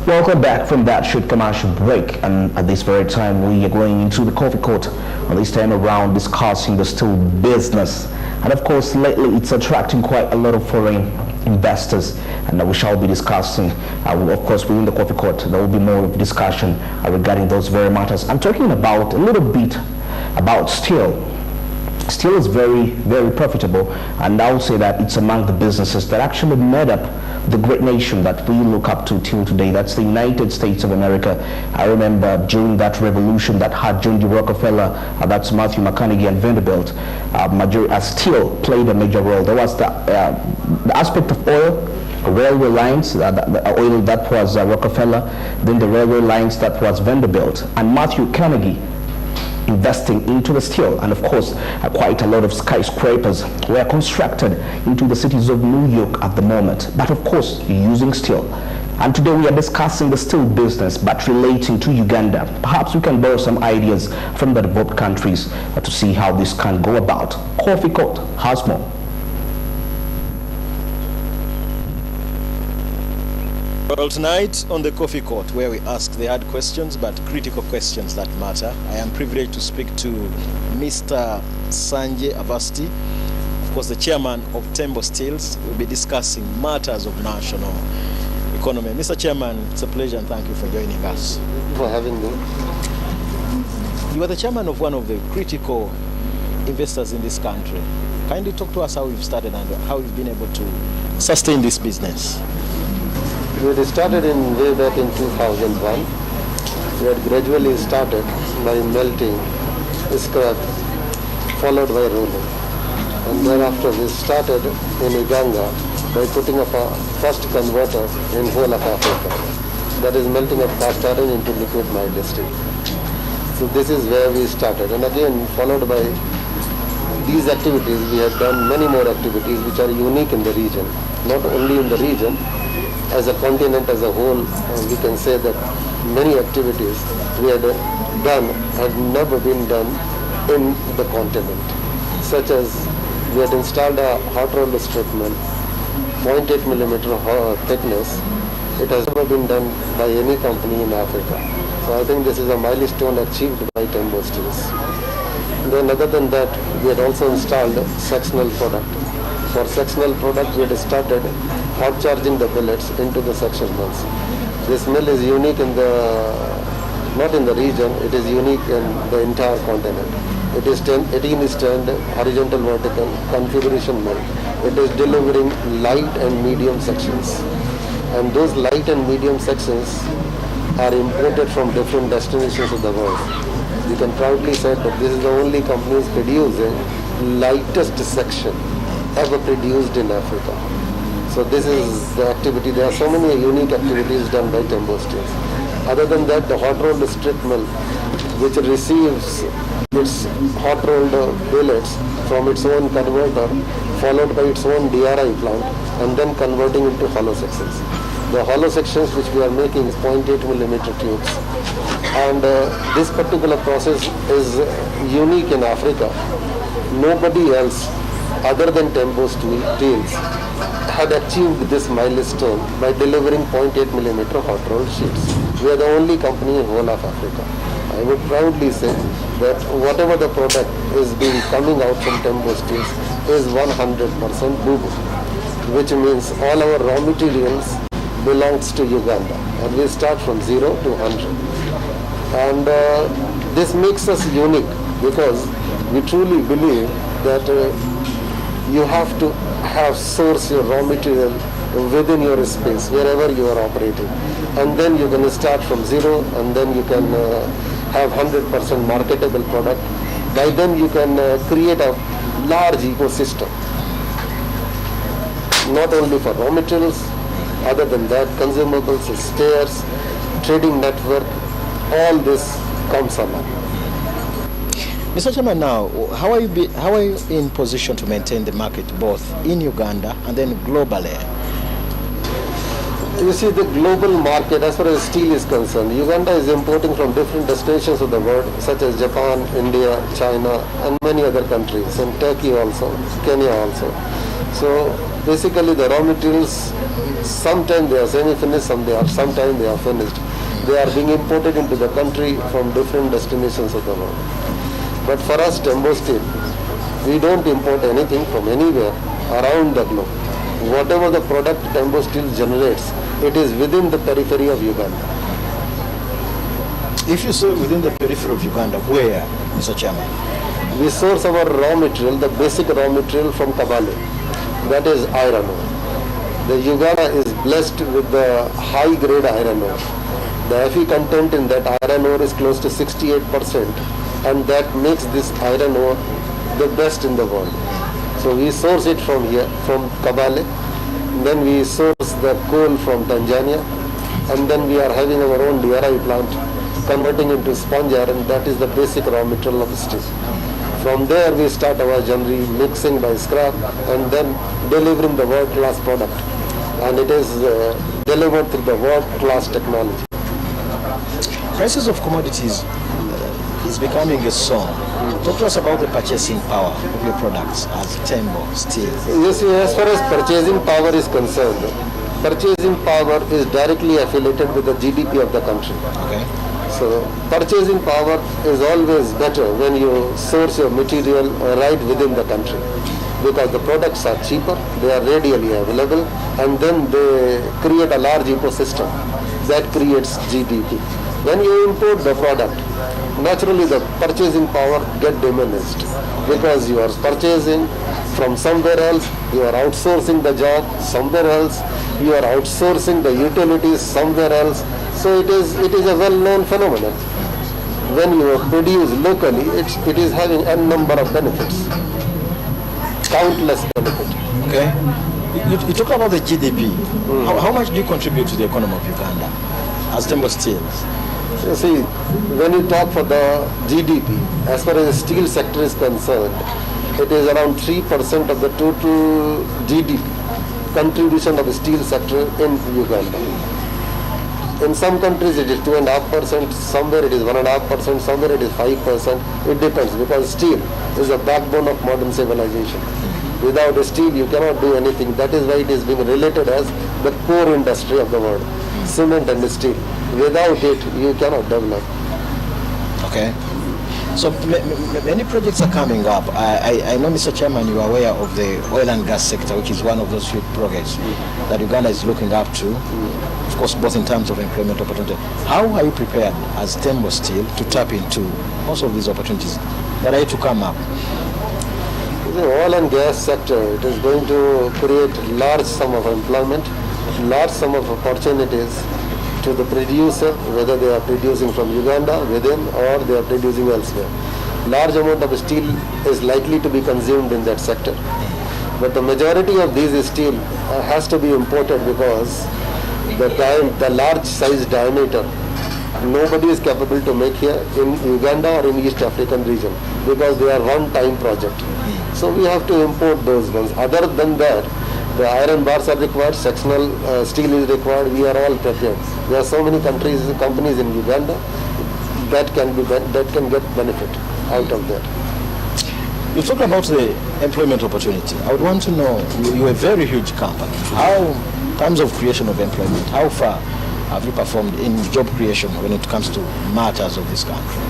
Welcome back from that short commercial break, and at this very time we are going into the coffee court, and this time around discussing the steel business. And of course lately it's attracting quite a lot of foreign investors, and we shall be discussing, of course within the coffee court there will be more discussion regarding those very matters. I'm talking about a little bit about steel. Steel is very profitable, and I would say that it's among the businesses that actually made up the great nation that we look up to till today. That's the United States of America. I remember during that revolution that had John D. Rockefeller, that's Matthew McConaughey and Vanderbilt, steel played a major role. There was the aspect of oil, railway lines, the oil that was Rockefeller, then the railway lines that was Vanderbilt, and Matthew McConaughey investing into the steel. And of course quite a lot of skyscrapers were constructed into the cities of New York at the moment, but of course using steel. And today we are discussing the steel business, but relating to Uganda. Perhaps we can borrow some ideas from the developed countries to see how this can go about. Coffee Court has more. Well, tonight on the Coffee Court, where we ask the hard questions but critical questions that matter, I am privileged to speak to Mr. Sanjay Avasti, of course the chairman of Tembo Steels. We'll be discussing matters of national economy. Mr. Chairman, it's a pleasure and thank you for joining us. Thank you for having me. You are the chairman of one of the critical investors in this country. Kindly talk to us how you've started and how you've been able to sustain this business. We started way back in 2001. We had gradually started by melting scrap, followed by rolling. And thereafter we started in Uganda by putting up a first converter in whole of Africa. That is melting of cast iron into liquid mild steel. So this is where we started. And again, followed by these activities, we have done many more activities which are unique in the region. Not only in the region, as a continent as a whole, we can say that many activities we had done had never been done in the continent, such as we had installed a hot roller strip mill, 0.8 millimeter thickness. It has never been done by any company in Africa. So I think this is a milestone achieved by Tembo Steels. Then other than that, we had also installed sectional product. For sectional product, we had started hot charging the billets into the section mills. This mill is unique not in the region, it is unique in the entire continent. It is 18-stand horizontal vertical configuration mill. It is delivering light and medium sections. And those light and medium sections are imported from different destinations of the world. You can proudly say that this is the only company producing lightest section ever produced in Africa. So this is the activity. There are so many unique activities done by Tembo Steels. Other than that, the hot rolled strip mill, which receives its hot rolled billets from its own converter, followed by its own DRI plant, and then converting into hollow sections. The hollow sections which we are making is 0.8 millimeter tubes. And this particular process is unique in Africa. Nobody else other than Tembo Steels had achieved this milestone by delivering 0.8 millimeter hot rolled sheets. We are the only company in whole of Africa. I would proudly say that whatever the product is being coming out from Tembo Steels is 100% Bubu, which means all our raw materials belongs to Uganda, and we start from 0 to 100. And this makes us unique because we truly believe that you have to source your raw material within your space, wherever you are operating. And then you can start from 0, and then you can have 100% marketable product. By then you can create a large ecosystem, not only for raw materials, other than that, consumables, spares, trading network, all this comes along. Mr. Chairman, now, how are you in position to maintain the market both in Uganda and then globally? You see, the global market, as far as steel is concerned, Uganda is importing from different destinations of the world, such as Japan, India, China, and many other countries, and Turkey also, Kenya also. So basically the raw materials, sometimes they are semi-finished, sometimes they are finished. They are being imported into the country from different destinations of the world. But for us, Tembo Steel, we don't import anything from anywhere around the globe. Whatever the product Tembo Steel generates, it is within the periphery of Uganda. If you say within the periphery of Uganda, where, Mr. Chairman? We source our raw material, the basic raw material from Kabale. That is iron ore. The Uganda is blessed with the high-grade iron ore. The Fe content in that iron ore is close to 68%, and that makes this iron ore the best in the world. So we source it from here, from Kabale. Then we source the coal from Tanzania, and then we are having our own DRI plant, converting into sponge iron. That is the basic raw material of steel. From there we start our journey, mixing by scrap, and then delivering the world-class product. And it is delivered through the world-class technology. Prices of commodities is becoming a song. Talk to us about the purchasing power of your products as Tembo Steel. Yes, as far as purchasing power is concerned, purchasing power is directly affiliated with the GDP of the country. Okay. So purchasing power is always better when you source your material right within the country, because the products are cheaper, they are readily available, and then they create a large ecosystem that creates GDP. When you import the product, naturally the purchasing power get diminished, because you are purchasing from somewhere else, you are outsourcing the job somewhere else, you are outsourcing the utilities somewhere else. So it is a well-known phenomenon. When you produce locally, it is having a number of benefits, countless benefits. Okay. You talk about the GDP. How much do you contribute to the economy of Uganda as Tembo Steel? You see, when you talk for the GDP, as far as the steel sector is concerned, it is around 3% of the total GDP contribution of the steel sector in Uganda. In some countries it is 2.5%, somewhere it is 1.5%, somewhere it is 5%. It depends, because steel is the backbone of modern civilization. Without steel you cannot do anything. That is why it is being related as the core industry of the world, cement and steel. Without it you cannot develop. Okay. So many projects are coming up. I know, Mr. Chairman, you are aware of the oil and gas sector, which is one of those few projects that Uganda is looking up to, of course, both in terms of employment opportunity. How are you prepared as Tembo Steel to tap into most of these opportunities that are yet to come up? The oil and gas sector, it is going to create large sum of employment, large sum of opportunities to the producer, whether they are producing from Uganda within or they are producing elsewhere. Large amount of steel is likely to be consumed in that sector. But the majority of these steel has to be imported, because the large size diameter, nobody is capable to make here in Uganda or in East African region, because they are one-time project. So we have to import those ones. Other than that, the iron bars are required, sectional steel is required, we are all prepared. There are so many companies in Uganda that can get benefit out of that. You talked about the employment opportunity. I would want to know, you're a very huge company. How, in terms of creation of employment, how far have you performed in job creation when it comes to matters of this country?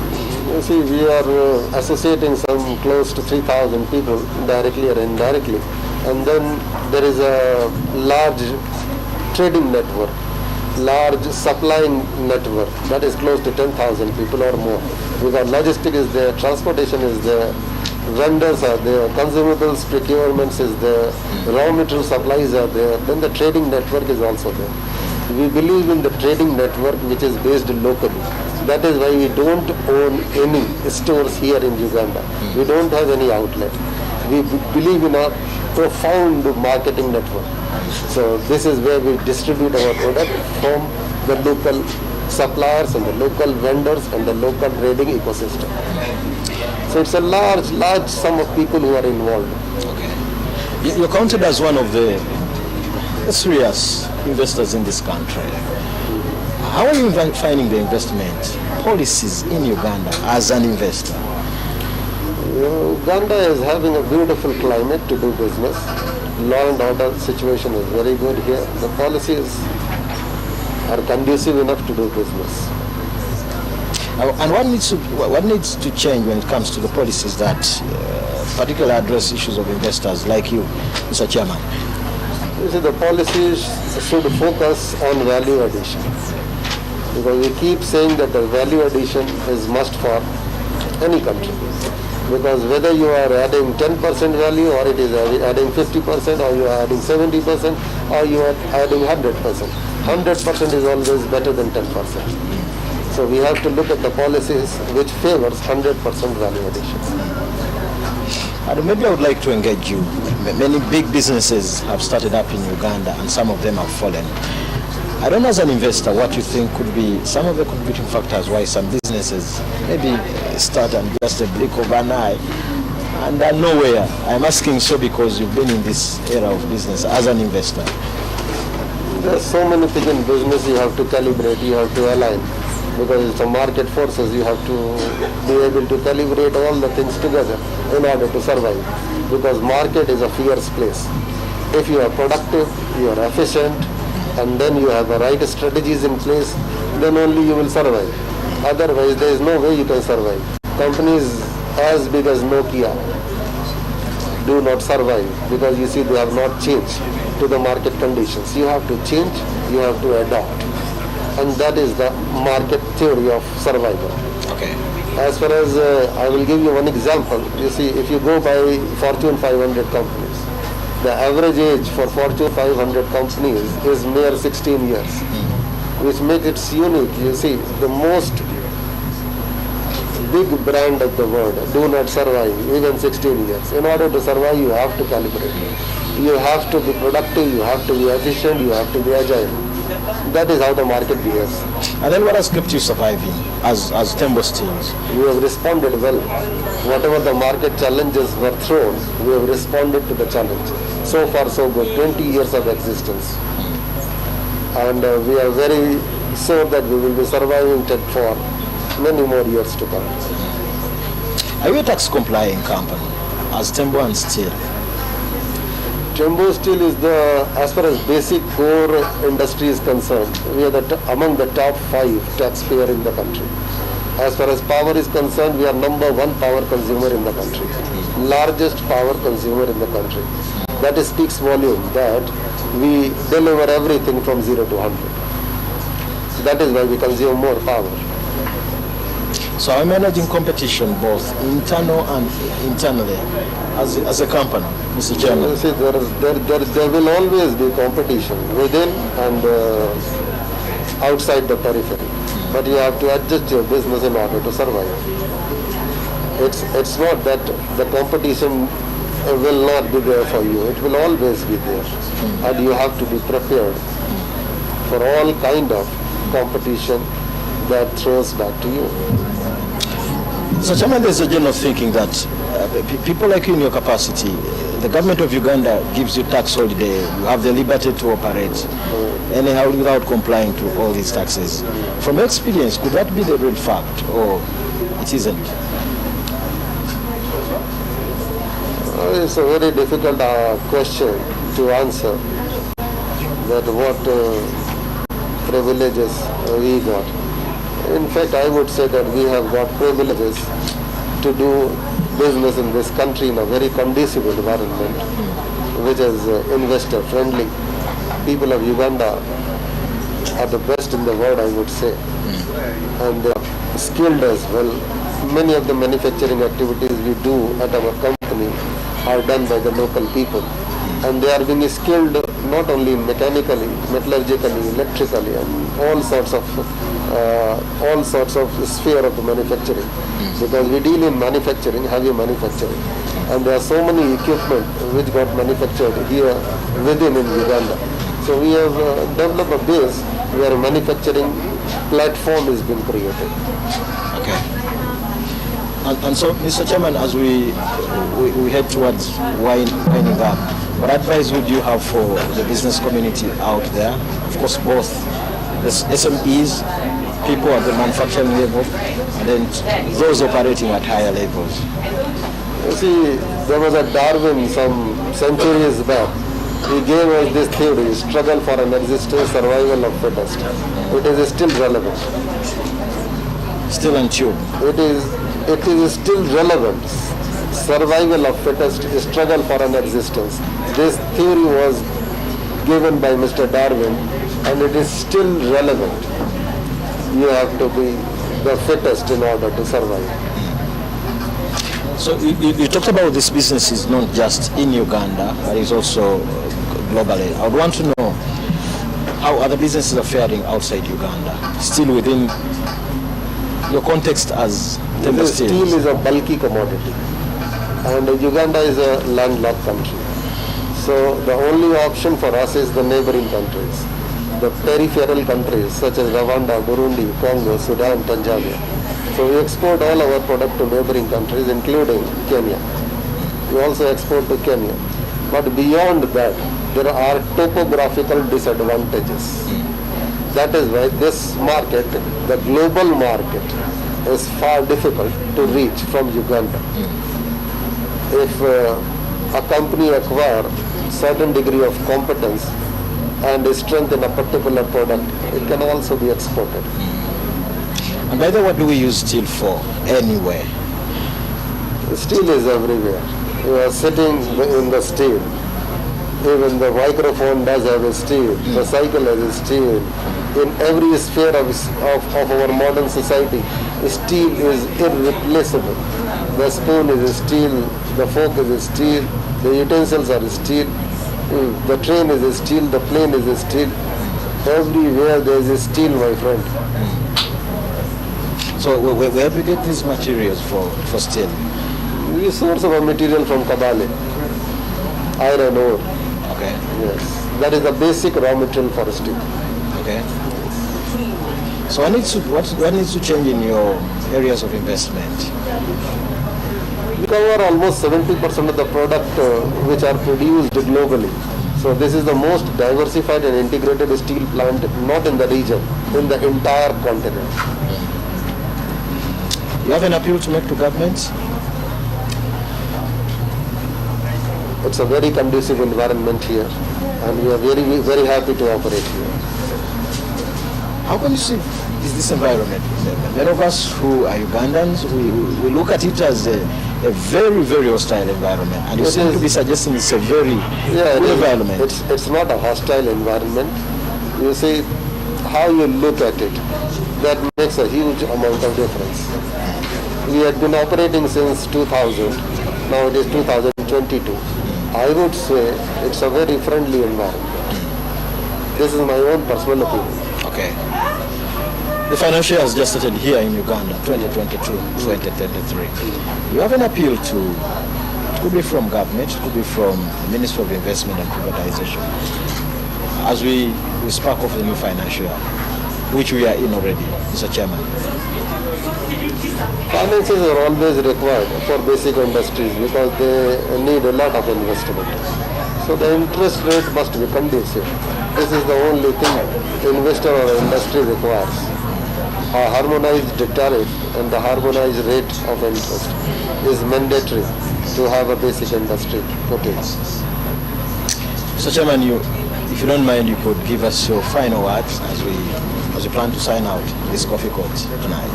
You see, we are associating some close to 3,000 people, directly or indirectly. And then there is a large trading network, large supplying network, that is close to 10,000 people or more. Because logistics is there, transportation is there, vendors are there, consumables procurements is there, raw material supplies are there, then the trading network is also there. We believe in the trading network which is based locally. That is why we don't own any stores here in Uganda. We don't have any outlet. We believe in a profound marketing network. So this is where we distribute our product from the local suppliers and the local vendors and the local trading ecosystem. So it's a large sum of people who are involved. Okay. You're counted as one of the serious investors in this country. How are you finding the investment policies in Uganda as an investor? Uganda is having a beautiful climate to do business. law and order situation is very good here. The policies are conducive enough to do business. And what needs to change when it comes to the policies that particularly address issues of investors like you, Mr. Chairman? You see, the policies should focus on value addition. Because we keep saying that the value addition is must for any country. Because whether you are adding 10% value or it is adding 50% or you are adding 70% or you are adding 100%. 100% is always better than 10%. So we have to look at the policies which favors 100% value addition. And maybe I would like to engage you. Many big businesses have started up in Uganda and some of them have fallen. I don't know, as an investor, what you think could be some of the contributing factors why some businesses maybe start and just a blink of an eye and are nowhere. I'm asking so because you've been in this era of business as an investor. There are so many things in business you have to calibrate, you have to align. Because it's a market forces, you have to be able to calibrate all the things together in order to survive. Because market is a fierce place. If you are productive, you are efficient, and then you have the right strategies in place, then only you will survive. Otherwise, there is no way you can survive. Companies as big as Nokia do not survive because you see they have not changed to the market conditions. You have to change, you have to adopt. And that is the market theory of survival. Okay. As far as, I will give you one example. You see, if you go by Fortune 500 companies, the average age for Fortune 500 companies is mere 16 years, which makes it unique. You see, the most big brand of the world do not survive even 16 years. In order to survive, you have to calibrate. You have to be productive, you have to be efficient, you have to be agile. That is how the market behaves. And then what has kept you surviving as Tembo Steels? We have responded well. Whatever the market challenges were thrown, we have responded to the challenge. So far so good, 20 years of existence. And we are very sure that we will be surviving tech for many more years to come. Are you a tax complying company as Tembo and Steel? Tembo Steel is the, as far as basic core industry is concerned, we are among the top 5 taxpayer in the country. As far as power is concerned, we are number 1 power consumer in the country, largest power consumer in the country. That speaks volume that we deliver everything from 0 to 100. That is why we consume more power. So I'm managing competition both internal and internally as a company, Mr. Chairman. You see, there will always be competition within and outside the periphery. But you have to adjust your business in order to survive. It's not that the competition will not be there for you. It will always be there. And you have to be prepared for all kind of competition that throws back to you. So, Chairman, there's a general thinking that people like you in your capacity, the government of Uganda gives you tax holiday, you have the liberty to operate anyhow without complying to all these taxes. From your experience, could that be the real fact or it isn't? It's a very difficult question to answer, that what privileges we got. In fact, I would say that we have got privileges to do business in this country in a very conducive environment, which is investor friendly. People of Uganda are the best in the world, I would say, and they are skilled as well. Many of the manufacturing activities we do at our company are done by the local people, and they are being skilled not only mechanically, metallurgically, electrically, and all sorts of sphere of the manufacturing, because we deal in manufacturing, heavy manufacturing, and there are so many equipment which got manufactured here within in Uganda. So we have developed a base where a manufacturing platform is being created. Okay. And so, Mr. Chairman, as we head towards winding up, what advice would you have for the business community out there? Of course, both the SMEs, people at the manufacturing level, and then those operating at higher levels. You see, there was a Darwin some centuries back he gave us this theory, struggle for an existence, survival of fittest. It is still relevant. Still on tube. It is still relevant. Survival of fittest, struggle for an existence. This theory was given by Mr. Darwin and it is still relevant. You have to be the fittest in order to survive. So you talked about this business is not just in Uganda, but it's also globally. I would want to know how other businesses are faring outside Uganda, still within your context as Temba Steel is a bulky commodity and Uganda is a landlocked country. So the only option for us is the neighboring countries, the peripheral countries such as Rwanda, Burundi, Congo, Sudan, Tanzania. So we export all our product to neighboring countries including Kenya. We also export to Kenya. But beyond that, there are topographical disadvantages. That is why this market, the global market, is far difficult to reach from Uganda. If a company acquire certain degree of competence and strength in a particular product, it can also be exported. And by the way, what do we use steel for anywhere? Steel is everywhere. You are sitting in the steel. Even the microphone does have a steel. The cycle has a steel. In every sphere of our modern society, steel is irreplaceable. The spoon is steel, the fork is steel, the utensils are steel, the train is steel, the plane is steel. Everywhere there is steel, my friend. So where do we get these materials for steel? We source our material from Kabale, iron ore. Okay. Yes, that is the basic raw material for steel. Okay. So what needs to change in your areas of investment? We cover almost 70% of the product which are produced globally. So this is the most diversified and integrated steel plant, not in the region, in the entire continent. You have an appeal to make to governments? It's a very conducive environment here, and we are very, very happy to operate here. How conducive is this environment? Many of us who are Ugandans, we look at it as a very, very hostile environment, and you seem to be suggesting it's a very good environment. It's not a hostile environment. You see, how you look at it, that makes a huge amount of difference. We had been operating since 2000, now it is 2022. I would say it's a very friendly environment. This is my own personal opinion. Okay. The financial year has just started here in Uganda, 2022-2023. You have an appeal to, it could be from government, it could be from the Ministry of Investment and Privatization. As we spark off the new financial year, which we are in already, Mr. Chairman. Finances are always required for basic industries because they need a lot of investment. So the interest rate must be conducive. This is the only thing investor or industry requires. A harmonized tariff and the harmonized rate of interest is mandatory to have a basic industry put in. Mr. Chairman, if you don't mind, you could give us your final words as we plan to sign out this coffee court tonight.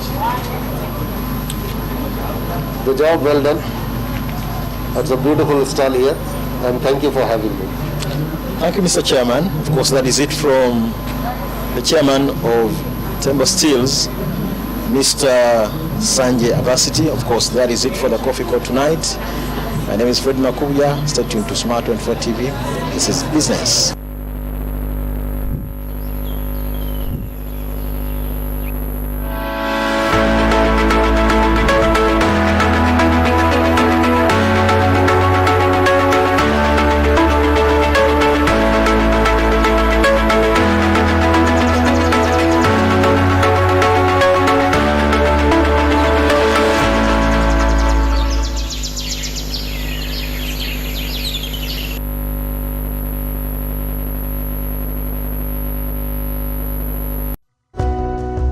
The job well done. It's a beautiful stall here, and thank you for having me. Thank you, Mr. Chairman. Of course, that is it from the chairman of Temba Steels, Mr. Sanjay Avasiti. Of course, that is it for the coffee court tonight. My name is Fred Makuya. Stay tuned to Smart 24 TV. This is business.